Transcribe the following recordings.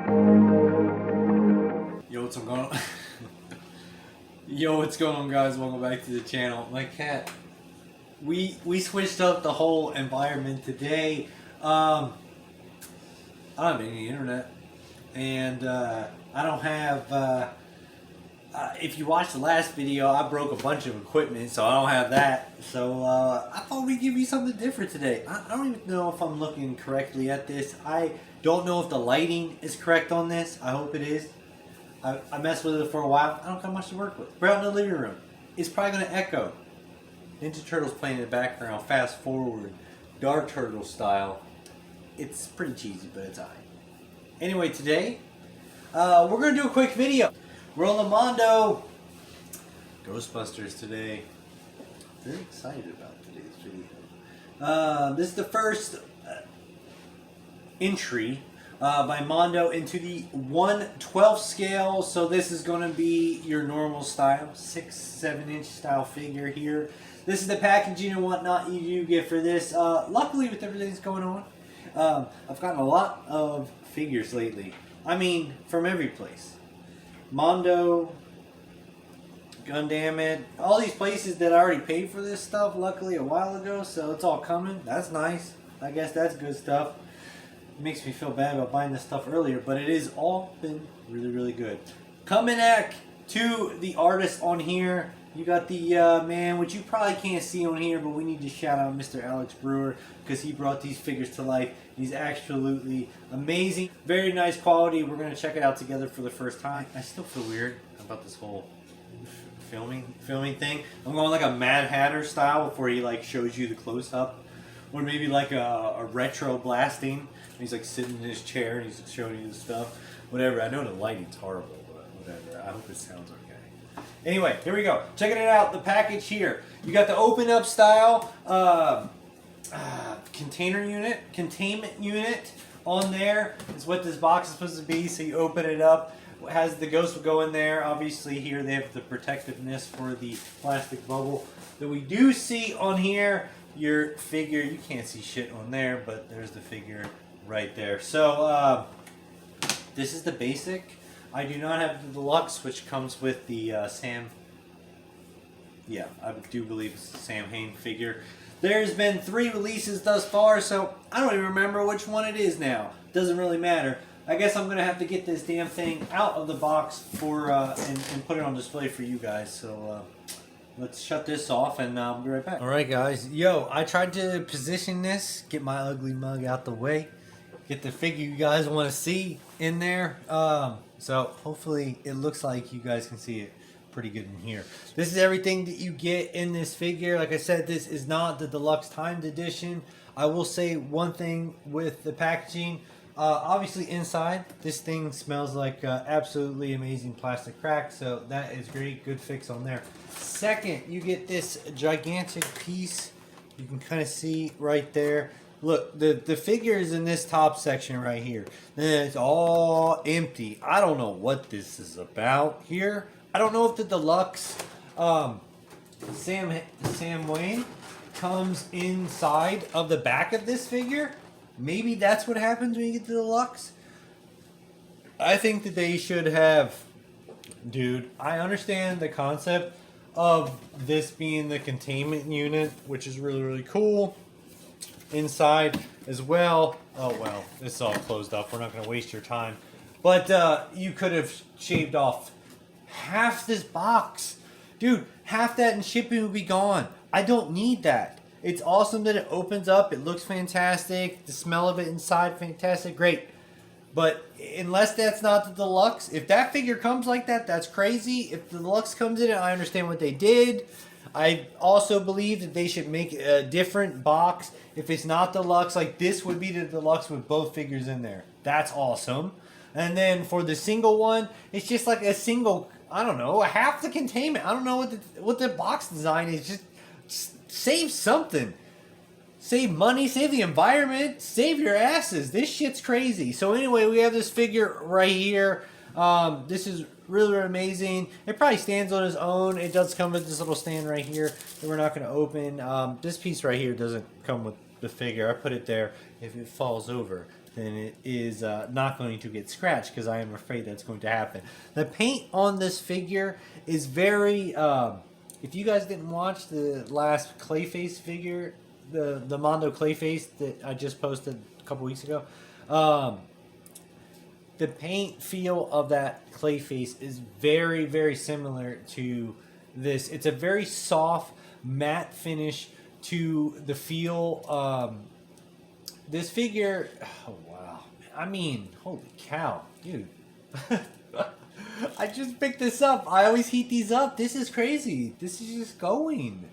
Yo, what's going on? Yo, what's going on, guys? Welcome back to the channel. My cat. We switched up the whole environment today. I don't have any internet, and I don't have. If you watched the last video, I broke a bunch of equipment, so I don't have that. So I thought we'd give you something different today. I don't even know if I'm looking correctly at this. I don't know if the lighting is correct on this. I hope it is. I messed with it for a while. I don't got much to work with. We're out in the living room. It's probably going to echo. Ninja Turtles playing in the background, fast forward, Dark Turtle style. It's pretty cheesy, but it's alright. Anyway, today, we're going to do a quick video. We're on the Mondo Ghostbusters today. Very excited about today's video. This is the first entry by Mondo into the 1/12 scale. So this is going to be your normal style, 6-7 inch style figure here. This is the packaging and whatnot you do get for this. Luckily, with everything that's going on, I've gotten a lot of figures lately. I mean, from every place. Mondo, Gundam, all these places that I already paid for this stuff, luckily, a while ago, so it's all coming. That's nice. I guess that's good stuff. It makes me feel bad about buying this stuff earlier, but it has all been really, really good. Coming back to the artist on here, you got the man, which you probably can't see on here, but we need to shout out Mr. Alex Brewer, because he brought these figures to life. He's absolutely amazing. Very nice quality. We're going to check it out together for the first time. I still feel weird about this whole filming thing. I'm going like a Mad Hatter style before he like shows you the close-up. Or maybe like a retro blasting. He's like sitting in his chair and he's showing you the stuff. Whatever. I know the lighting's horrible, but whatever. I hope it sounds okay. Anyway, here we go. Checking it out. The package here. You got the open up style containment unit on there. Is what this box is supposed to be. So you open it up. It has the ghost will go in there. Obviously here they have the protectiveness for the plastic bubble. That we do see on here. Your figure, you can't see shit on there, but there's the figure right there. So this is the basic. I do not have the deluxe, which comes with the Sam. Yeah, I do believe it's the Sam Hain figure. There's been 3 releases thus far, so I don't even remember which one it is now. Doesn't really matter. I guess I'm gonna have to get this damn thing out of the box for and put it on display for you guys. So. Let's shut this off and I'll be right back. Alright guys, yo, I tried to position this, get my ugly mug out the way, get the figure you guys want to see in there. So hopefully it looks like you guys can see it pretty good in here. This is everything that you get in this figure. Like I said, this is not the deluxe timed edition. I will say one thing with the packaging. Obviously inside, this thing smells like absolutely amazing plastic crack, so that is great. Good fix on there. Second, you get this gigantic piece. You can kind of see right there. Look, the figure is in this top section right here. Then it's all empty. I don't know what this is about here. I don't know if the deluxe Sam Wayne comes inside of the back of this figure. Maybe that's what happens when you get to the deluxe. I think that they should have... Dude, I understand the concept of this being the containment unit, which is really, really cool. Inside as well. Oh, well, this is all closed up. We're not going to waste your time. But you could have shaved off half this box. Dude, half that and shipping would be gone. I don't need that. It's awesome that it opens up. It looks fantastic. The smell of it inside, fantastic. Great. But unless that's not the deluxe, if that figure comes like that, that's crazy. If the deluxe comes in it, I understand what they did. I also believe that they should make a different box. If it's not deluxe, like this would be the deluxe with both figures in there. That's awesome. And then for the single one, it's just like a single, I don't know, half the containment. I don't know what the box design is. Just save something. Save money, save the environment, save your asses. This shit's crazy. So anyway, we have this figure right here. This is really amazing. It probably stands on its own. It does come with this little stand right here that we're not going to open. This piece right here doesn't come with the figure. I put it there if it falls over. then it is not going to get scratched, because I am afraid that's going to happen. The paint on this figure is very... if you guys didn't watch the last Clayface figure, the Mondo Clayface that I just posted a couple weeks ago, the paint feel of that Clayface is very, very similar to this. It's a very soft, matte finish to the feel. This figure, oh wow. I mean, holy cow, dude. I just picked this up. I always heat these up. This is crazy. This is just going.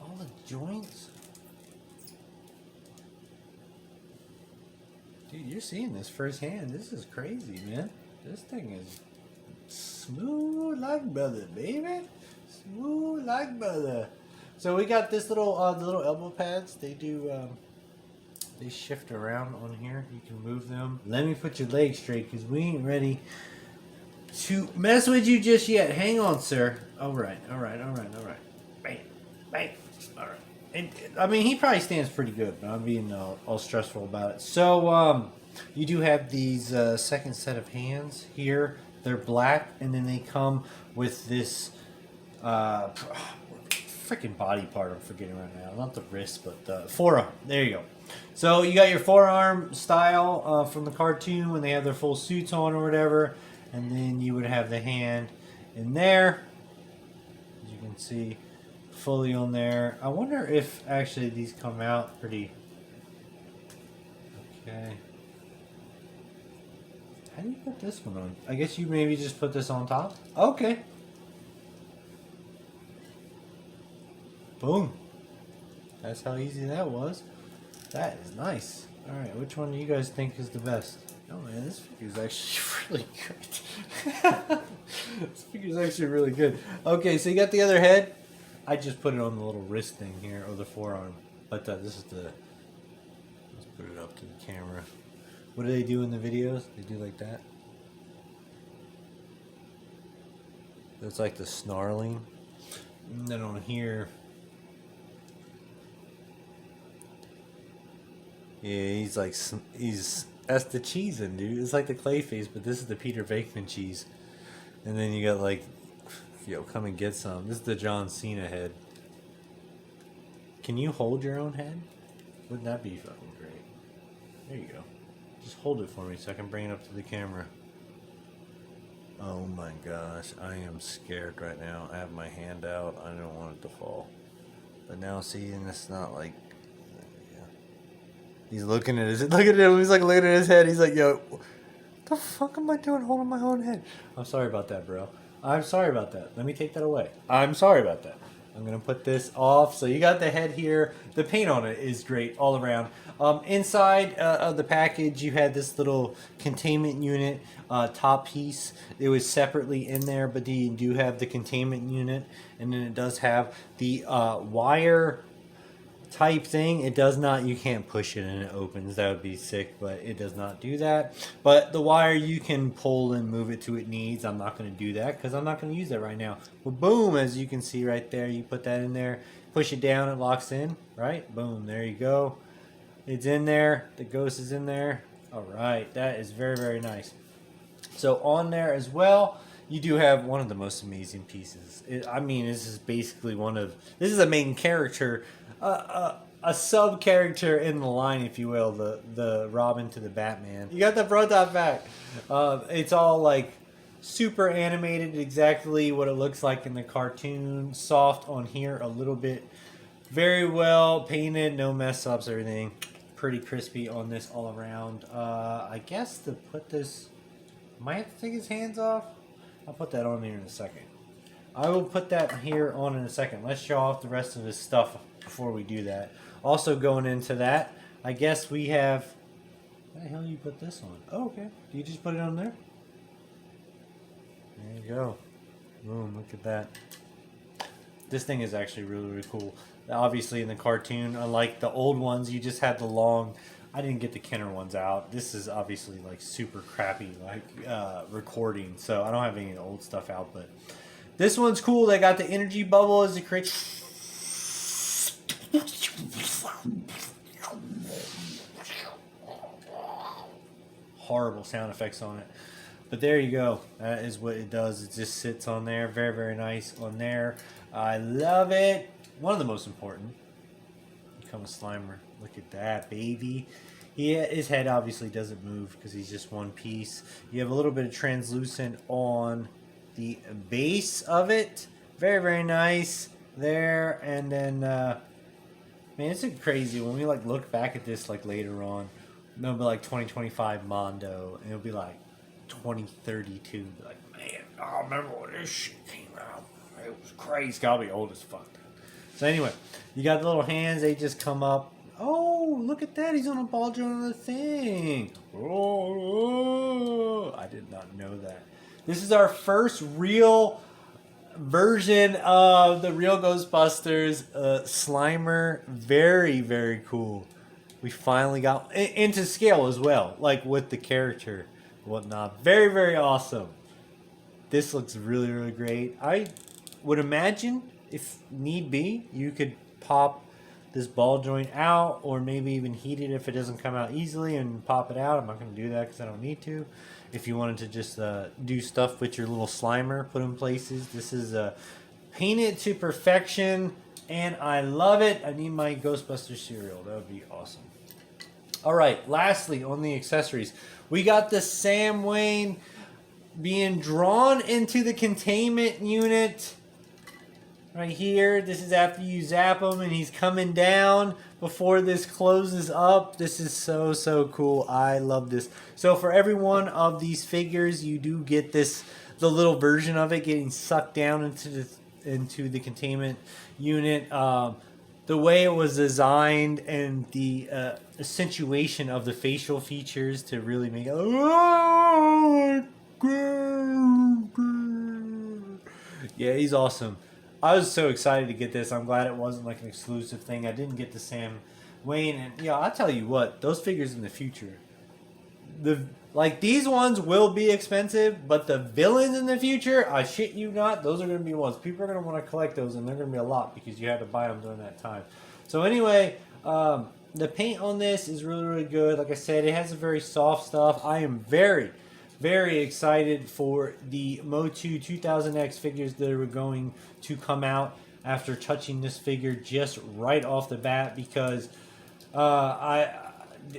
All the joints. Dude, you're seeing this firsthand. This is crazy, man. This thing is smooth like butter, baby. Smooth like butter. So we got this little the little elbow pads. They do they shift around on here. You can move them. Let me put your legs straight, because we ain't ready to mess with you just yet. Hang on, sir. All right. Bam, bam. All right. And I mean, he probably stands pretty good, but I'm being all stressful about it. So you do have these second set of hands here. They're black, and then they come with this freaking body part I'm forgetting right now. Not the wrist, but the forearm. There you go. So you got your forearm style from the cartoon when they have their full suits on or whatever, and then you would have the hand in there, as you can see, fully on there. I wonder if actually these come out pretty okay. How do you put this one on? I guess you maybe just put this on top. Okay. Boom. That's how easy that was. That is nice. Alright, which one do you guys think is the best? Oh man, this figure is actually really good. This figure is actually really good. Okay, so you got the other head. I just put it on the little wrist thing here, or the forearm. But this is the... Let's put it up to the camera. What do they do in the videos? They do like that. It's like the snarling. And then on here... Yeah, he's like, that's the cheese in, dude. It's like the Clayface, but this is the Peter Venkman cheese. And then you got like, yo, come and get some. This is the John Cena head. Can you hold your own head? Wouldn't that be fucking great? There you go. Just hold it for me so I can bring it up to the camera. Oh my gosh, I am scared right now. I have my hand out. I don't want it to fall. But now see, and it's not like... He's looking at his... Look at him. He's like looking at his head. He's like, yo, what the fuck am I doing holding my own head? I'm sorry about that, bro. I'm sorry about that. Let me take that away. I'm sorry about that. I'm going to put this off. So you got the head here. The paint on it is great all around. Inside of the package, you had this little containment unit top piece. It was separately in there, but you do have the containment unit. And then it does have the wire... type thing. It does not, you can't push it and it opens. That would be sick, but it does not do that. But the wire you can pull and move it to its needs. I'm not going to do that because I'm not going to use that right now. Well, boom, as you can see right there, you put that in there, push it down, it locks in, right? Boom, there you go. It's in there. The ghost is in there. All right, that is very, very nice. So on there as well, you do have one of the most amazing pieces. I mean, this is basically this is a main character, a sub character in the line, if you will, the Robin to the Batman. You got the prototype back. It's all like super animated, exactly what it looks like in the cartoon. Soft on here a little bit, very well painted, no mess ups, everything pretty crispy on this all around. I guess to put this, might have to take his hands off. I'll put that on there in a second. I will put that here on in a second. Let's show off the rest of his stuff before we do that. Also going into that, I guess we have... Where the hell you put this on? Oh, okay. Do you just put it on there? There you go. Boom, look at that. This thing is actually really, really cool. Obviously in the cartoon, unlike the old ones, you just had the long... I didn't get the Kenner ones out. This is obviously like super crappy like recording, so I don't have any old stuff out, but this one's cool. They got the energy bubble as it creates. horrible sound effects on it. But there you go. That is what it does. It just sits on there. Very, very nice on there. I love it. One of the most important. Become a Slimer. Look at that, baby. His head obviously doesn't move because he's just one piece. You have a little bit of translucent on the base of it. Very, very nice there. And then, man, it's a crazy when we like look back at this like later on. It'll be like 2025 Mondo, and it'll be like 2032. Like, man, I remember when this shit came out. It was crazy. I'll be old as fuck. So anyway, you got the little hands. They just come up. Oh, look at that. He's on a ball joint on the thing. Oh, I did not know that. This is our first real version of the Real Ghostbusters Slimer. Very, very cool. We finally got into scale as well, like with the character and whatnot. Very, very awesome. This looks really, really great. I would imagine, if need be, you could pop this ball joint out, or maybe even heat it if it doesn't come out easily and pop it out. I'm not going to do that because I don't need to. If you wanted to just do stuff with your little Slimer, put in places. This is painted to perfection, and I love it. I need my Ghostbusters cereal. That would be awesome. All right, lastly, on the accessories, we got the Sam Wayne being drawn into the containment unit. Right here, this is after you zap him and he's coming down before this closes up. This is so, so cool. I love this. So for every one of these figures, you do get this, the little version of it getting sucked down into the containment unit. The way it was designed and the accentuation of the facial features to really make it. Yeah, he's awesome. I was so excited to get this. I'm glad it wasn't like an exclusive thing. I didn't get the Sam Wayne, and yeah, I'll tell you what, those figures in the future, like these ones will be expensive, but the villains in the future, I shit you not, those are going to be ones people are going to want to collect those, and they're going to be a lot because you had to buy them during that time. So anyway, the paint on this is really, really good. Like I said, it has a very soft stuff. I am very, very excited for the Motu 2000X figures that are going to come out after touching this figure just right off the bat, because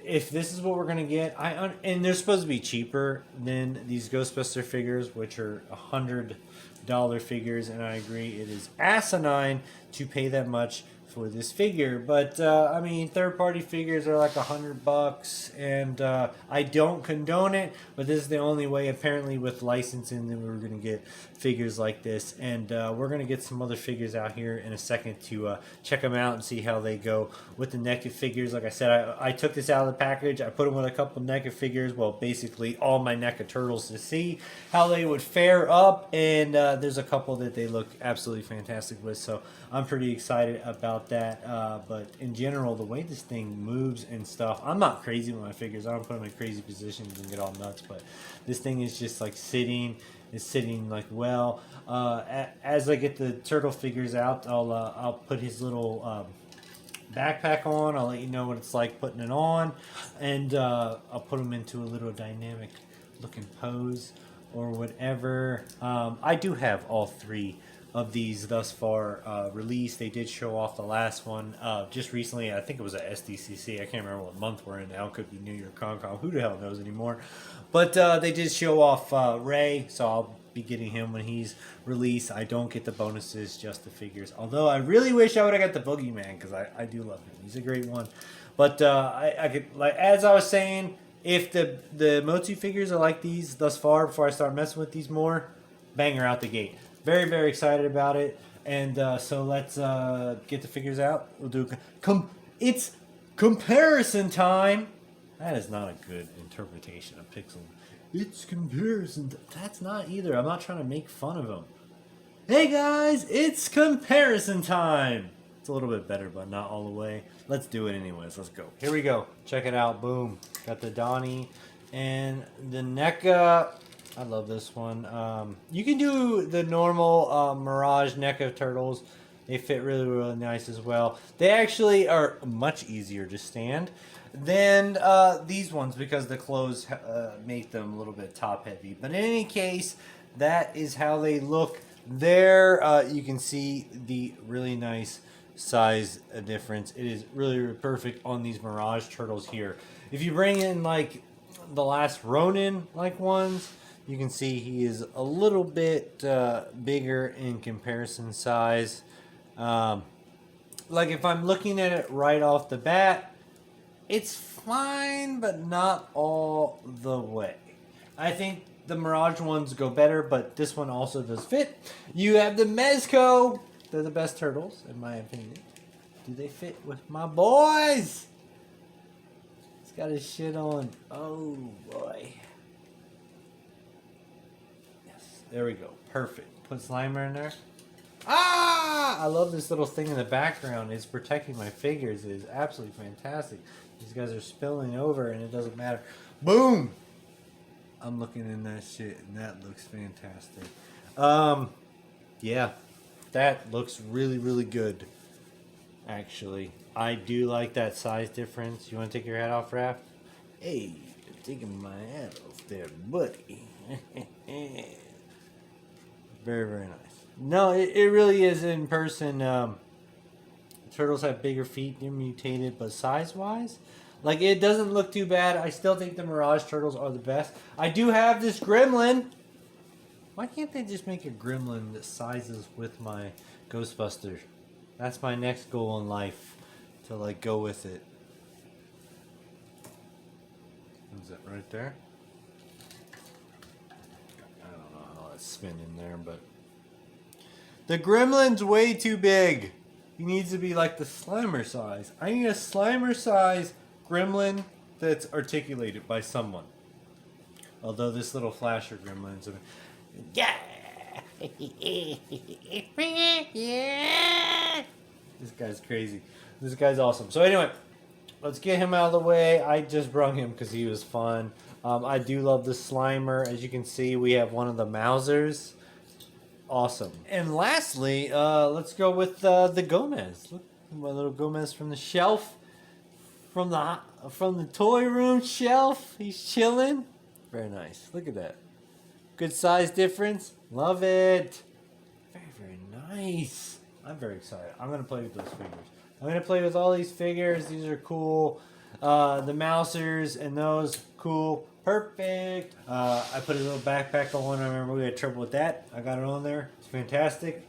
if this is what we're going to get, and they're supposed to be cheaper than these Ghostbuster figures, which are $100 figures, and I agree it is asinine to pay that much for this figure. But I mean, third-party figures are like $100, and I don't condone it, but this is the only way apparently with licensing that we're going to get figures like this. And we're going to get some other figures out here in a second to check them out and see how they go with the NECA figures. Like I said, I took this out of the package. I put them with a couple NECA figures, well, basically all my NECA turtles, to see how they would fare up, and there's a couple that they look absolutely fantastic with, so I'm pretty excited about that. But in general, the way this thing moves and stuff, I'm not crazy with my figures. I don't put them in crazy positions and get all nuts, but this thing is just like sitting like well. As I get the turtle figures out, I'll put his little backpack on. I'll let you know what it's like putting it on, and I'll put him into a little dynamic looking pose or whatever. I do have all three of these thus far released. They did show off the last one just recently. I think it was at SDCC. I can't remember what month we're in now. It could be New York Comic Con. Who the hell knows anymore? But they did show off Ray, so I'll be getting him when he's released. I don't get the bonuses, just the figures. Although I really wish I would have got the Boogeyman, because I do love him. He's a great one. But I could, like, as I was saying, if the Motu figures are like these thus far, before I start messing with these more, banger out the gate. Very, very excited about it. And so let's get the figures out. We'll do it's comparison time. That is not a good interpretation of Pixel. It's comparison. That's not either. I'm not trying to make fun of him. Hey guys, it's comparison time. It's a little bit better, but not all the way. Let's do it anyways. Let's go. Here we go. Check it out. Boom. Got the Donnie and the NECA. I love this one. You can do the normal Mirage NECA turtles. They fit really, really nice as well. They actually are much easier to stand than these ones because the clothes make them a little bit top heavy. But in any case, that is how they look. There you can see the really nice size difference. It is really perfect on these Mirage Turtles here. If you bring in like the last Ronin like ones, you can see he is a little bit bigger in comparison size. Like if I'm looking at it right off the bat, it's fine, but not all the way. I think the Mirage ones go better, but this one also does fit. You have the Mezco. They're the best turtles, in my opinion. Do they fit with my boys? He's got his shit on. Oh, boy. Yes, there we go. Perfect. Put Slimer in there. Ah! I love this little thing in the background. It's protecting my figures. It is absolutely fantastic. These guys are spilling over, and it doesn't matter. Boom! I'm looking in that shit, and that looks fantastic. Yeah, that looks really, really good, actually. I do like that size difference. You want to take your hat off, Raph? Hey, you're taking my hat off there, buddy. Very, very nice. No, it really is in person. Turtles have bigger feet. They're mutated, but size-wise, like, it doesn't look too bad. I still think the Mirage Turtles are the best. I do have this Gremlin. Why can't they just make a Gremlin that sizes with my Ghostbusters? That's my next goal in life, to, like, go with it. Is it right there? I don't know how that's spinning there, but... the Gremlin's way too big. He needs to be like the Slimer size. I need a Slimer size Gremlin that's articulated by someone. Although this little flasher Gremlin's... yeah! This guy's crazy. This guy's awesome. So anyway, let's get him out of the way. I just brought him because he was fun. I do love the Slimer. As you can see, we have one of the Mousers. Awesome. And lastly, let's go with the Gomez. Look, my little Gomez from the shelf. From the toy room shelf. He's chilling. Very nice. Look at that. Good size difference. Love it. Very, very nice. I'm very excited. I'm going to play with those figures. I'm going to play with all these figures. These are cool. The Mousers and those, cool. Perfect. I put a little backpack on. I remember we had trouble with that. I got it on there. It's fantastic.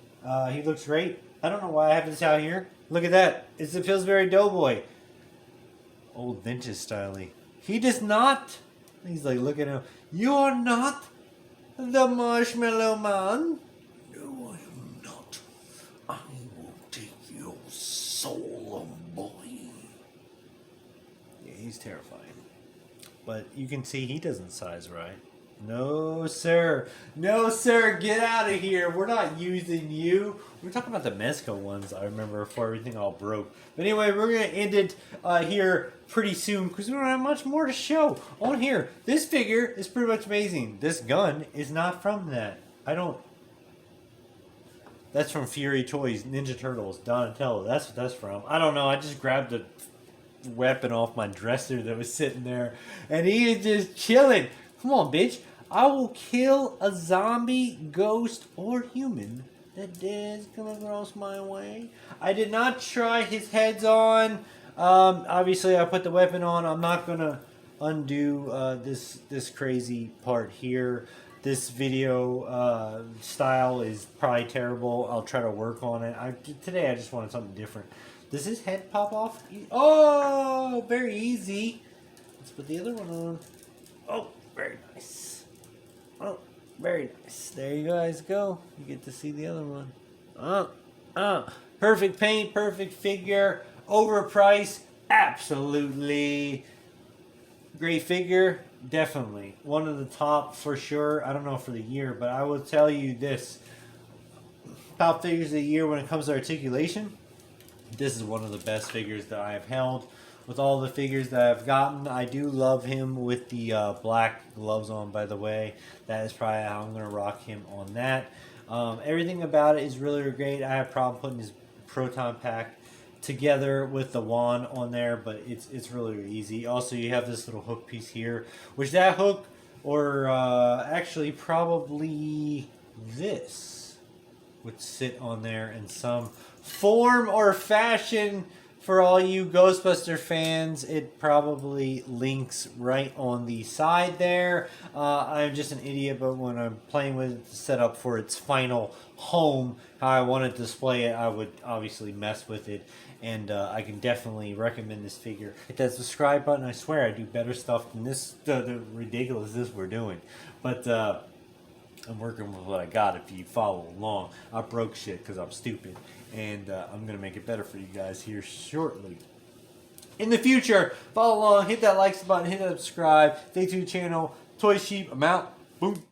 He looks great. I don't know why I have this out here. Look at that. It's the Pillsbury Doughboy. Old vintage style-y. He does not. He's like, look at him. You are not the Marshmallow Man. No, I am not. I will take your soul, boy. Yeah, he's terrifying. But you can see he doesn't size right. No, sir. No, sir. Get out of here. We're not using you. We're talking about the Mezco ones, I remember, before everything all broke. But anyway, we're going to end it here pretty soon because we don't have much more to show on here. This figure is pretty much amazing. This gun is not from that. That's from Fury Toys, Ninja Turtles, Donatello. That's what that's from. I don't know. I just grabbed a weapon off my dresser that was sitting there, and he is just chilling. Come on, bitch. I will kill a zombie, ghost, or human that dares come across my way. I did not try his heads on. Obviously, I put the weapon on. I'm not going to undo this crazy part here. This video style is probably terrible. I'll try to work on it. Today I just wanted something different. Does his head pop off? Oh, very easy. Let's put the other one on. Oh, very nice. Oh, very nice. There you guys go. You get to see the other one. Perfect paint, perfect figure. Overpriced. Absolutely. Great figure. Definitely. One of the top for sure. I don't know for the year, but I will tell you this. Top figures of the year when it comes to articulation. This is one of the best figures that I have held. With all the figures that I've gotten, I do love him with the black gloves on, by the way. That is probably how I'm going to rock him on that. Everything about it is really great. I have a problem putting his proton pack together with the wand on there, but it's really easy. Also, you have this little hook piece here, which that hook, or actually probably this, would sit on there in some form or fashion. For all you Ghostbuster fans, it probably links right on the side there. I'm just an idiot, but when I'm playing with it to set up for its final home, how I want to display it, I would obviously mess with it. And I can definitely recommend this figure. Hit that subscribe button. I swear I do better stuff than this, the ridiculousness we're doing. But I'm working with what I got if you follow along. I broke shit because I'm stupid. And I'm going to make it better for you guys here shortly. In the future, follow along, hit that like button, hit that subscribe, stay tuned to the channel. Toy Sheep, I'm out. Boom.